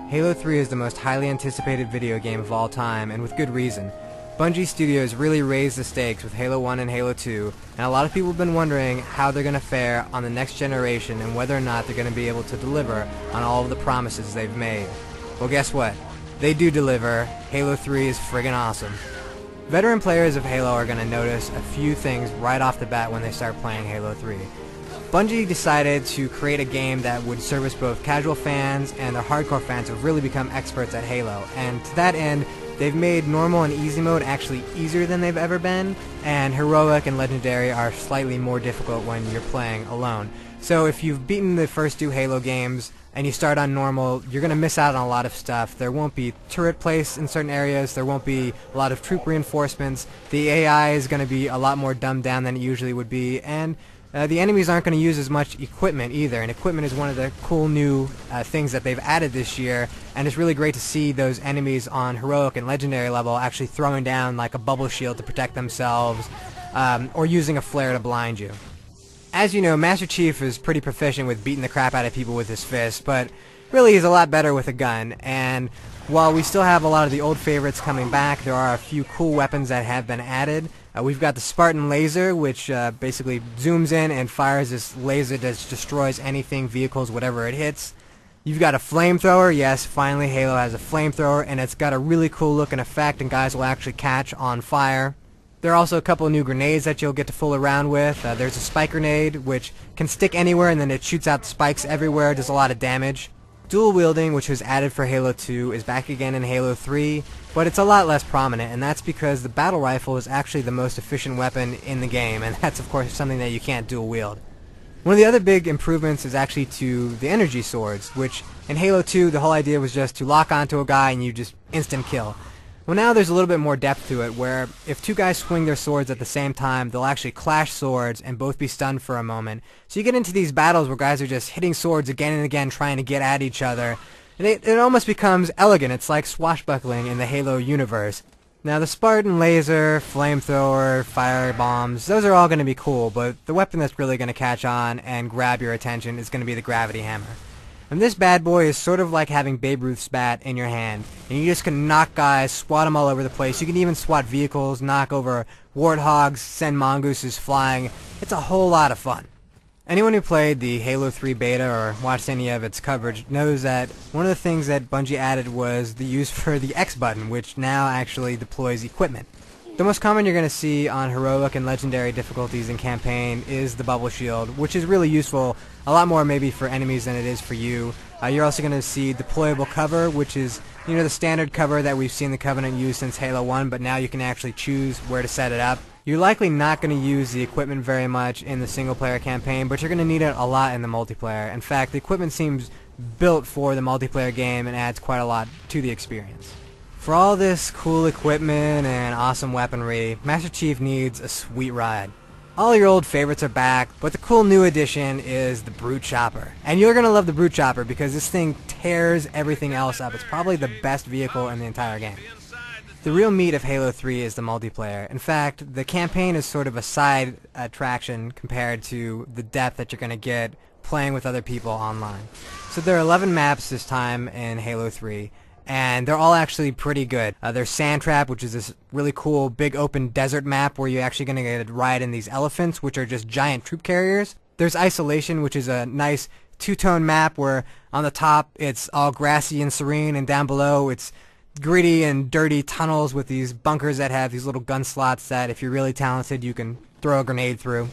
Halo 3 is the most highly anticipated video game of all time, and with good reason. Bungie Studios really raised the stakes with Halo 1 and Halo 2, and a lot of people have been wondering how they're going to fare on the next generation and whether or not they're going to be able to deliver on all of the promises they've made. Well, guess what? They do deliver. Halo 3 is friggin' awesome. Veteran players of Halo are going to notice a few things right off the bat when they start playing Halo 3. Bungie decided to create a game that would service both casual fans and their hardcore fans who have really become experts at Halo, and to that end, they've made normal and easy mode actually easier than they've ever been, and heroic and legendary are slightly more difficult when you're playing alone. So if you've beaten the first two Halo games and you start on normal, you're going to miss out on a lot of stuff. There won't be turret placed in certain areas, there won't be a lot of troop reinforcements, the AI is going to be a lot more dumbed down than it usually would be, and the enemies aren't going to use as much equipment either, and equipment is one of the cool new things that they've added this year, and it's really great to see those enemies on heroic and legendary level actually throwing down like a bubble shield to protect themselves, or using a flare to blind you. As you know, Master Chief is pretty proficient with beating the crap out of people with his fist, but really he's a lot better with a gun, and while we still have a lot of the old favorites coming back, there are a few cool weapons that have been added. We've got the Spartan Laser, which basically zooms in and fires this laser that destroys anything, vehicles, whatever it hits. You've got a flamethrower. Yes, finally Halo has a flamethrower, and it's got a really cool looking effect, and guys will actually catch on fire. There are also a couple of new grenades that you'll get to fool around with. There's a spike grenade, which can stick anywhere, and then it shoots out spikes everywhere, does a lot of damage. Dual wielding, which was added for Halo 2, is back again in Halo 3, but it's a lot less prominent, and that's because the battle rifle is actually the most efficient weapon in the game, and that's of course something that you can't dual wield. One of the other big improvements is actually to the energy swords, which in Halo 2 the whole idea was just to lock onto a guy and you just instant kill. Well, now there's a little bit more depth to it, where if two guys swing their swords at the same time, they'll actually clash swords and both be stunned for a moment. So you get into these battles where guys are just hitting swords again and again trying to get at each other, and it almost becomes elegant. It's like swashbuckling in the Halo universe. Now the Spartan Laser, flamethrower, fire bombs, those are all going to be cool, but the weapon that's really going to catch on and grab your attention is going to be the gravity hammer. And this bad boy is sort of like having Babe Ruth's bat in your hand, and you just can knock guys, swat them all over the place. You can even swat vehicles, knock over warthogs, send mongooses flying. It's a whole lot of fun. Anyone who played the Halo 3 beta or watched any of its coverage knows that one of the things that Bungie added was the use for the X button, which now actually deploys equipment. The most common you're going to see on heroic and legendary difficulties in campaign is the bubble shield, which is really useful, a lot more maybe for enemies than it is for you. You're also going to see deployable cover, which is, you know, the standard cover that we've seen the Covenant use since Halo 1, but now you can actually choose where to set it up. You're likely not going to use the equipment very much in the single-player campaign, but you're going to need it a lot in the multiplayer. In fact, the equipment seems built for the multiplayer game and adds quite a lot to the experience. For all this cool equipment and awesome weaponry, Master Chief needs a sweet ride. All your old favorites are back, but the cool new addition is the Brute Chopper. And you're going to love the Brute Chopper because this thing tears everything else up. It's probably the best vehicle in the entire game. The real meat of Halo 3 is the multiplayer. In fact, the campaign is sort of a side attraction compared to the depth that you're going to get playing with other people online. So there are 11 maps this time in Halo 3. And they're all actually pretty good. There's Sandtrap, which is this really cool big open desert map where you're actually going to get to ride in these elephants, which are just giant troop carriers. There's Isolation, which is a nice two-tone map where on the top it's all grassy and serene, and down below it's gritty and dirty tunnels with these bunkers that have these little gun slots that if you're really talented you can throw a grenade through.